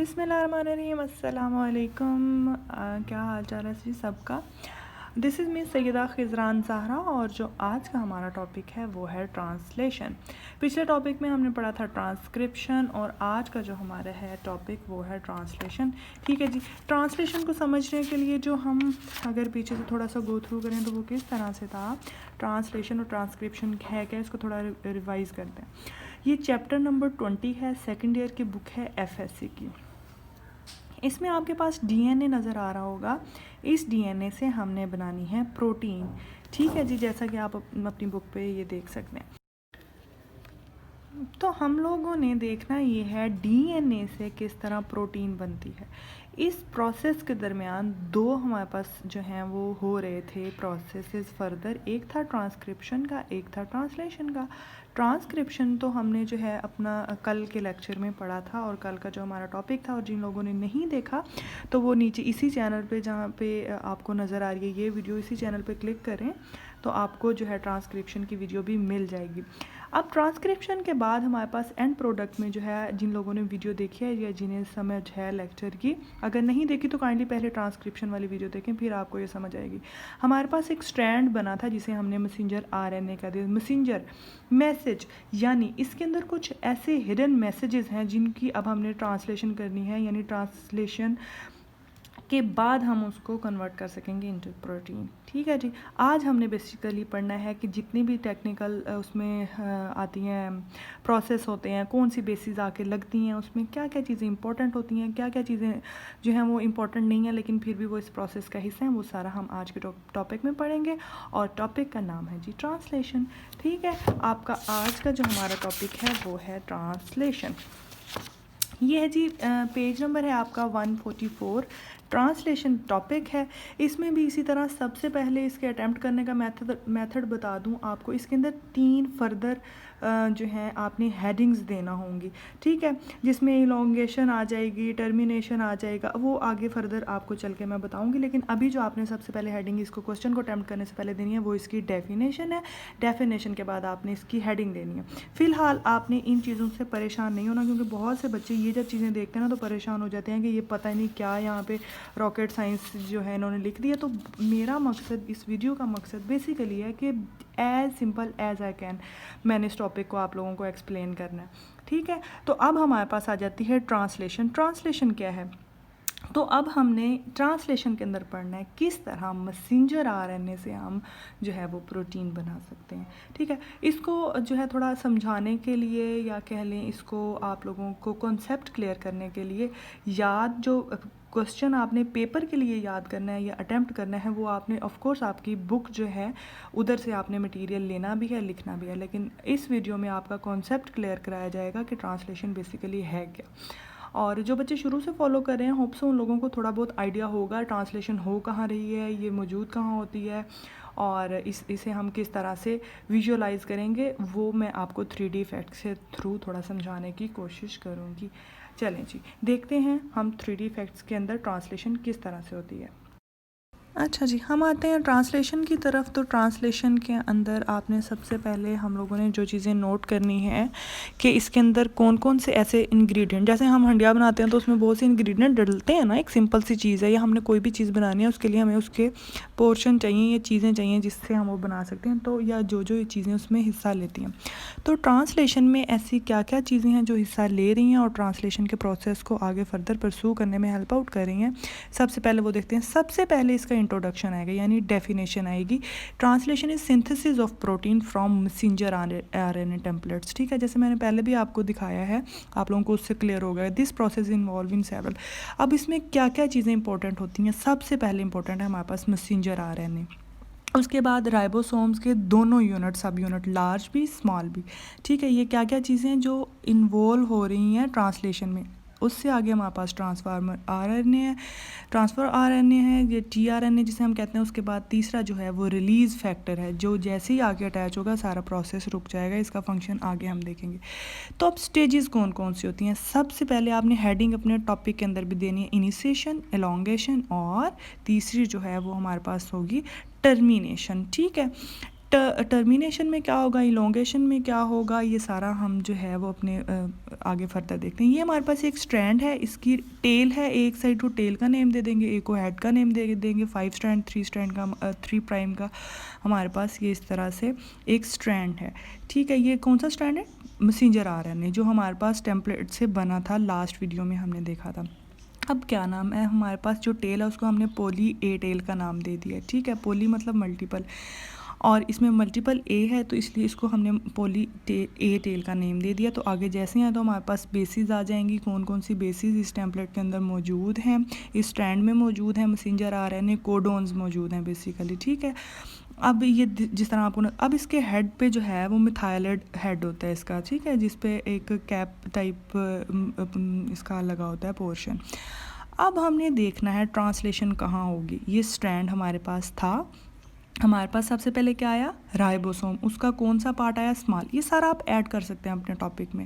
बिस्मिल्लाहिर्रहमानिर्रहीम अस्सलाम वालेकुम। क्या हाल चाल है जी सबका। This is me Syeda Khizran Zahra और जो आज का हमारा टॉपिक है वो है ट्रांसलेशन। पिछले टॉपिक में हमने पढ़ा था ट्रांसक्रिप्शन और आज का जो हमारा है टॉपिक वो है ट्रांसलेशन। ठीक है जी। ट्रांसलेशन को समझने के लिए जो हम अगर पीछे से थोड़ा सा गो थ्रू करें तो वो किस तरह से था, ट्रांसलेशन और ट्रांसक्रिप्शन है क्या, इसको थोड़ा रिवाइज़ करते हैं। ये चैप्टर नंबर 20 है, सेकेंड ईयर की बुक है FSC की। इसमें आपके पास DNA नज़र आ रहा होगा। इस DNA से हमने बनानी है प्रोटीन। ठीक है जी, जैसा कि आप अपनी बुक पे ये देख सकते हैं। तो हम लोगों ने देखना ये है DNA से किस तरह प्रोटीन बनती है। इस प्रोसेस के दरमियान दो हमारे पास जो हैं वो हो रहे थे प्रोसेसेस फर्दर, एक था ट्रांसक्रिप्शन का, एक था ट्रांसलेशन का। ट्रांसक्रिप्शन तो हमने जो है अपना कल के लेक्चर में पढ़ा था और कल का जो हमारा टॉपिक था, और जिन लोगों ने नहीं देखा तो वो नीचे इसी चैनल पे जहाँ पे आपको नज़र आ रही है ये वीडियो, इसी चैनल पे क्लिक करें तो आपको जो है ट्रांसक्रिप्शन की वीडियो भी मिल जाएगी। अब ट्रांसक्रिप्शन के बाद हमारे पास एंड प्रोडक्ट में जो है, जिन लोगों ने वीडियो देखी है या जिन्हें समझ है लेक्चर की, अगर नहीं देखी तो काइंडली पहले ट्रांसक्रिप्शन वाली वीडियो देखें, फिर आपको ये समझ आएगी। हमारे पास एक स्ट्रैंड बना था जिसे हमने मैसेंजर RNA का दिया। मैसेंजर मैसेज यानी इसके अंदर कुछ ऐसे हिडन मैसेजेस हैं जिनकी अब हमने ट्रांसलेशन करनी है, यानी ट्रांसलेशन के बाद हम उसको कन्वर्ट कर सकेंगे इनटू प्रोटीन। ठीक है जी। आज हमने बेसिकली पढ़ना है कि जितनी भी टेक्निकल उसमें आती हैं प्रोसेस होते हैं, कौन सी बेसिस आके लगती हैं, उसमें क्या क्या चीज़ें इंपॉर्टेंट होती हैं, क्या क्या चीज़ें जो हैं वो इंपॉर्टेंट नहीं है लेकिन फिर भी वो इस प्रोसेस का हिस्सा हैं, वो सारा हम आज के टॉपिक में पढ़ेंगे। और टॉपिक का नाम है जी ट्रांसलेशन। ठीक है, आपका आज का जो हमारा टॉपिक है वो है ट्रांसलेशन। ये है जी, पेज नंबर है आपका 144, ट्रांसलेशन टॉपिक है। इसमें भी इसी तरह सबसे पहले इसके अटैम्प्ट करने का मेथड बता दूं आपको। इसके अंदर 3 फर्दर जो हैं आपने हेडिंग्स देना होंगी। ठीक है, जिसमें इलोंगेशन आ जाएगी, टर्मिनेशन आ जाएगा, वो आगे फर्दर आपको चल के मैं बताऊंगी। लेकिन अभी जो आपने सबसे पहले हेडिंग इसको क्वेश्चन को अटैम्प्ट करने से पहले देनी है वो इसकी डेफिनेशन है। डेफिनेशन के बाद आपने इसकी हेडिंग देनी है। फ़िलहाल आपने इन चीज़ों से परेशान नहीं होना, क्योंकि बहुत से बच्चे ये जब चीज़ें देखते हैं ना तो परेशान हो जाते हैं कि ये पता नहीं क्या यहाँ पे रॉकेट साइंस जो है इन्होंने लिख दिया। तो मेरा मकसद, इस वीडियो का मकसद बेसिकली है कि as simple as I can मैंने इस टॉपिक को आप लोगों को एक्सप्लेन करना है। ठीक है, तो अब हमारे पास आ जाती है ट्रांसलेशन। ट्रांसलेशन क्या है? तो अब हमने ट्रांसलेशन के अंदर पढ़ना है किस तरह मैसेंजर RNA से हम जो है वो प्रोटीन बना सकते हैं। ठीक है, इसको जो है थोड़ा समझाने के लिए या कह लें इसको आप लोगों को कॉन्सेप्ट क्लियर करने के लिए, याद जो क्वेश्चन आपने पेपर के लिए याद करना है या अटेम्प्ट करना है वो आपने ऑफ कोर्स आपकी बुक जो है उधर से आपने मटेरियल लेना भी है, लिखना भी है। लेकिन इस वीडियो में आपका कॉन्सेप्ट क्लियर कराया जाएगा कि ट्रांसलेशन बेसिकली है क्या। और जो बच्चे शुरू से फॉलो कर रहे हैं, होप सो उन लोगों को थोड़ा बहुत आइडिया होगा ट्रांसलेशन हो कहाँ रही है, ये मौजूद कहाँ होती है और इसे हम किस तरह से विजुअलाइज़ करेंगे, वो मैं आपको 3D इफेक्ट से थ्रू थोड़ा समझाने की कोशिश करूँगी। चलें जी, देखते हैं हम 3D इफेक्ट्स के अंदर ट्रांसलेशन किस तरह से होती है। अच्छा जी, हम आते हैं ट्रांसलेशन की तरफ। तो ट्रांसलेशन के अंदर आपने सबसे पहले हम लोगों ने जो चीज़ें नोट करनी है कि इसके अंदर कौन कौन से ऐसे इंग्रेडिएंट, जैसे हम हंडिया बनाते हैं तो उसमें बहुत से इंग्रेडिएंट डलते हैं ना। एक सिंपल सी चीज़ है, या हमने कोई भी चीज़ बनानी है उसके लिए हमें उसके पोर्शन चाहिए या चीज़ें चाहिए जिससे हम वो बना सकते हैं, तो या जो जो ये चीज़ें उसमें हिस्सा लेती हैं। तो ट्रांसलेशन में ऐसी क्या क्या चीज़ें हैं जो हिस्सा ले रही हैं और ट्रांसलेशन के प्रोसेस को आगे फर्दर परस्यू करने में हेल्प आउट कर रही हैं। सबसे पहले वो देखते हैं। सबसे पहले इसका इंट्रोडक्शन आएगा यानी डेफिनेशन आएगी। Translation is synthesis of protein from messenger RNA templates. ठीक है, जैसे मैंने पहले भी आपको दिखाया है, आप लोगों को उससे क्लियर हो गया। This process involve in several. अब इसमें क्या क्या चीज़ें इंपॉर्टेंट होती हैं? सबसे पहले इंपॉर्टेंट है हमारे पास मैसेंजर RNA, उसके बाद राइबोसोम्स के दोनों यूनिट, सब यूनिट, लार्ज भी स्मॉल भी। ठीक है, ये क्या क्या चीज़ें जो इन्वॉल्व हो रही हैं ट्रांसलेशन में। उससे आगे हमारे पास ट्रांसफर RNA है, ये tRNA जिसे हम कहते हैं। उसके बाद तीसरा जो है वो रिलीज़ फैक्टर है, जो जैसे ही आगे अटैच होगा सारा प्रोसेस रुक जाएगा। इसका फंक्शन आगे हम देखेंगे। तो अब स्टेजेस कौन कौन सी होती हैं? सबसे पहले आपने हेडिंग अपने टॉपिक के अंदर भी देनी है, इनिशिएशन, एलोंगेशन, और तीसरी जो है वो हमारे पास होगी टर्मिनेशन। ठीक है, टर्मिनेशन में क्या होगा, इलोंगेशन में क्या होगा, ये सारा हम जो है वो अपने आगे फर्दर देखते हैं। ये हमारे पास एक स्ट्रैंड है, इसकी टेल है, एक साइड को टेल का नेम दे देंगे, एक को हेड का नेम दे देंगे। 5 स्ट्रैंड 3 स्ट्रैंड का 3 प्राइम का हमारे पास ये इस तरह से एक स्ट्रैंड है। ठीक है, ये कौन सा स्ट्रैंड है? मैसेंजर आरएनए, जो हमारे पास टेम्पलेट से बना था, लास्ट वीडियो में हमने देखा था। अब क्या नाम है, हमारे पास जो टेल है उसको हमने पॉली ए टेल का नाम दे दिया। ठीक है, पॉली मतलब मल्टीपल, और इसमें मल्टीपल ए है तो इसलिए इसको हमने पॉली ए टेल का नेम दे दिया। तो आगे जैसे हैं तो हमारे पास बेसिस आ जाएंगी, कौन कौन सी बेसिस इस टेम्पलेट के अंदर मौजूद हैं, इस स्ट्रैंड में मौजूद हैं, मैसेंजर आरएनए कोडोन्स मौजूद हैं बेसिकली। ठीक है, अब ये जिस तरह आपको अब इसके हेड पे जो है वो मिथाइलेट हेड होता है इसका। ठीक है, जिस पे एक कैप टाइप इसका लगा होता है पोर्शन। अब हमने देखना है ट्रांसलेशन कहाँ होगी। ये स्ट्रैंड हमारे पास था, हमारे पास सबसे पहले क्या आया? राइबोसोम। उसका कौन सा पार्ट आया? स्मॉल। ये सारा आप ऐड कर सकते हैं अपने टॉपिक में।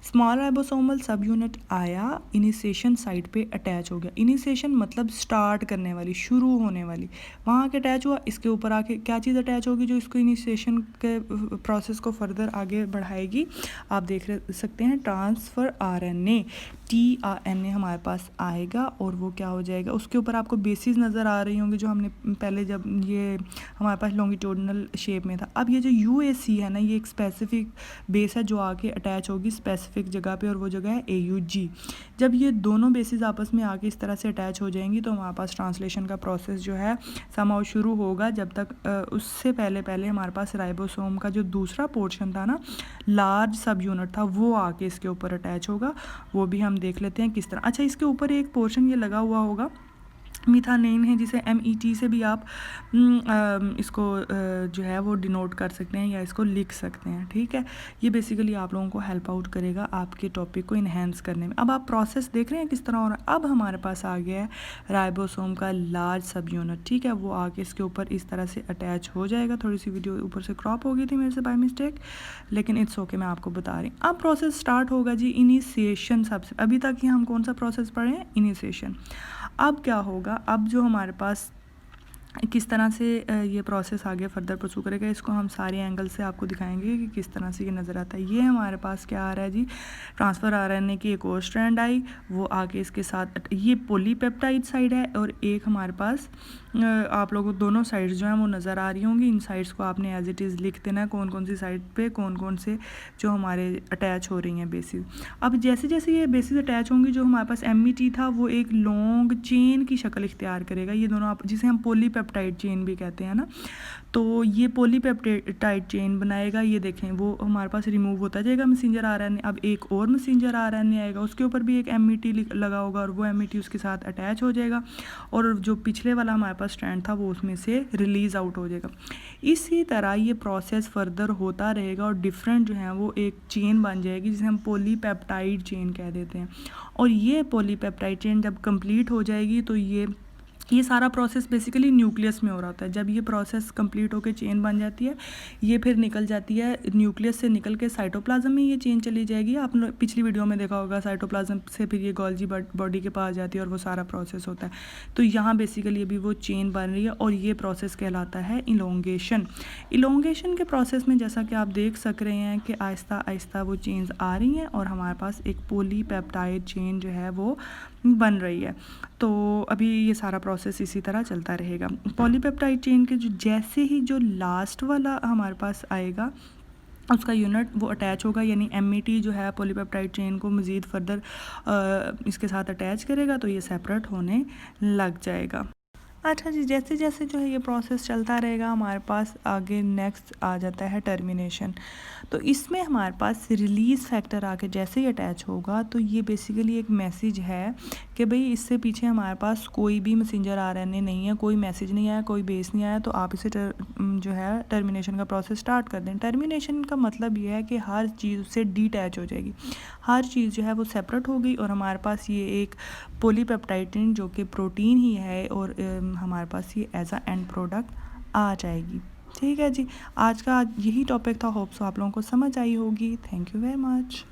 स्मॉल राइबोसोमल सब यूनिट आया, इनिशिएशन साइट पे अटैच हो गया। इनिशिएशन मतलब स्टार्ट करने वाली, शुरू होने वाली, वहाँ के अटैच हुआ। इसके ऊपर आके क्या चीज़ अटैच होगी जो इसको इनिशिएशन के प्रोसेस को फर्दर आगे बढ़ाएगी? आप देख सकते हैं ट्रांसफ़र आरएनए, tRNA हमारे पास आएगा और वो क्या हो जाएगा? उसके ऊपर आपको बेसिस नज़र आ रही होंगी जो हमने पहले जब ये हमारे पास लॉन्गिट्यूडनल शेप में था। अब ये जो UAC है ना, ये एक स्पेसिफिक बेस है जो आके अटैच होगी स्पेसिफिक जगह पे, और वो जगह है AUG। जब ये दोनों बेसिस आपस में आके इस तरह से अटैच हो जाएंगी तो हमारे पास ट्रांसलेशन का प्रोसेस जो है समाउ शुरू होगा। जब तक उससे पहले हमारे पास राइबोसोम का जो दूसरा पोर्शन था ना, लार्ज सब यूनिट था, वो आके इसके ऊपर अटैच होगा। वो भी हम देख लेते हैं किस तरह। अच्छा, इसके ऊपर एक पोर्शन ये लगा हुआ होगा, मिथानेन है, जिसे MET से भी आप इसको जो है वो डिनोट कर सकते हैं या इसको लिख सकते हैं। ठीक है, ये बेसिकली आप लोगों को हेल्प आउट करेगा आपके टॉपिक को इन्हेंस करने में। अब आप प्रोसेस देख रहे हैं किस तरह हो रहा है। अब हमारे पास आ गया है राइबोसोम का लार्ज सब यूनिट। ठीक है, वो आके इसके ऊपर इस तरह से अटैच हो जाएगा। थोड़ी सी वीडियो ऊपर से क्रॉप हो गई थी मेरे से बाय मिस्टेक, लेकिन इट्स ओके, मैं आपको बता रही हूँ। अब प्रोसेस स्टार्ट होगा जी, इनिशिएशन। सबसे अभी तक ही हम कौन सा प्रोसेस पढ़े हैं? इनिशिएशन। अब क्या होगा? अब जो हमारे पास किस तरह से ये प्रोसेस आगे फर्दर परसू करेगा, इसको हम सारे एंगल से आपको दिखाएंगे कि किस तरह से ये नज़र आता है। ये हमारे पास क्या आ रहा है जी? ट्रांसफ़र आरएनए की एक और स्ट्रैंड आई, वो आगे इसके साथ ये पॉलीपेप्टाइड साइड है, और एक हमारे पास आप लोगों को दोनों साइड्स जो हैं वो नज़र आ रही होंगी। इन साइड्स को आपने एज इट इज़ लिख देना है, कौन कौन सी साइड पे कौन कौन से जो हमारे अटैच हो रही हैं बेसिस। अब जैसे जैसे ये बेसिस अटैच होंगी, जो हमारे पास MET था वो एक लॉन्ग चेन की शक्ल इख्तियार करेगा। ये दोनों आप जिसे हम पॉलीपेप्टाइड चेन भी कहते हैं ना, तो ये पॉलीपेप्टाइड चेन बनाएगा। ये देखें, वो हमारे पास रिमूव होता जाएगा मैसेंजर आरएनए। अब एक और मैसेंजर आरएनए आएगा, उसके ऊपर भी एक MET लगा होगा, और वो MET उसके साथ अटैच हो जाएगा, और जो पिछले वाला हमारे पास स्ट्रैंड था वो उसमें से रिलीज़ आउट हो जाएगा। इसी तरह ये प्रोसेस फर्दर होता रहेगा, और डिफरेंट जो है वो एक चेन बन जाएगी जिसे हम पॉलीपेप्टाइड चेन कह देते हैं। और ये पॉलीपेप्टाइड चेन जब कंप्लीट हो जाएगी तो ये सारा प्रोसेस बेसिकली न्यूक्लियस में हो रहा होता है। जब ये प्रोसेस कंप्लीट होकर चेन बन जाती है, ये फिर निकल जाती है न्यूक्लियस से, निकल के साइटोप्लाज्म में ये चेन चली जाएगी। आपने पिछली वीडियो में देखा होगा, साइटोप्लाज्म से फिर ये गोल्जी बॉडी के पास जाती है और वो सारा प्रोसेस होता है। तो यहाँ बेसिकली अभी वो चेन बन रही है, और ये प्रोसेस कहलाता है इलोंगेशन। इलोंगेशन के प्रोसेस में जैसा कि आप देख सक रहे हैं कि आहिस्ता आहिस्ता वो चेन्स आ रही हैं, और हमारे पास एक पॉलीपेप्टाइड चेन जो है वो बन रही है। तो अभी ये सारा प्रोसेस इसी तरह चलता रहेगा। पॉलीपेप्टाइड चेन के जैसे ही जो लास्ट वाला हमारे पास आएगा, उसका यूनिट वो अटैच होगा, यानी MET जो है पॉलीपेप्टाइड चेन को मज़ीद फर्दर इसके साथ अटैच करेगा, तो ये सेपरेट होने लग जाएगा। अच्छा जी, जैसे जैसे जो है ये प्रोसेस चलता रहेगा, हमारे पास आगे नेक्स्ट आ जाता है टर्मिनेशन। तो इसमें हमारे पास रिलीज़ फैक्टर आके जैसे ही अटैच होगा, तो ये बेसिकली एक मैसेज है कि भाई इससे पीछे हमारे पास कोई भी मैसेंजर आरएनए नहीं है, कोई मैसेज नहीं आया, कोई बेस नहीं आया, तो आप इसे जो है टर्मिनेशन का प्रोसेस स्टार्ट कर दें। टर्मिनेशन का मतलब ये है कि हर चीज़ उससे डिटैच हो जाएगी, हर चीज़ जो है वो सेपरेट हो गई, और हमारे पास ये एक पॉलीपेप्टाइड जो कि प्रोटीन ही है, और हमारे पास ये एज अ एंड प्रोडक्ट आ जाएगी। ठीक है जी, आज का यही टॉपिक था। होप सो आप लोगों को समझ आई होगी। Thank you very much.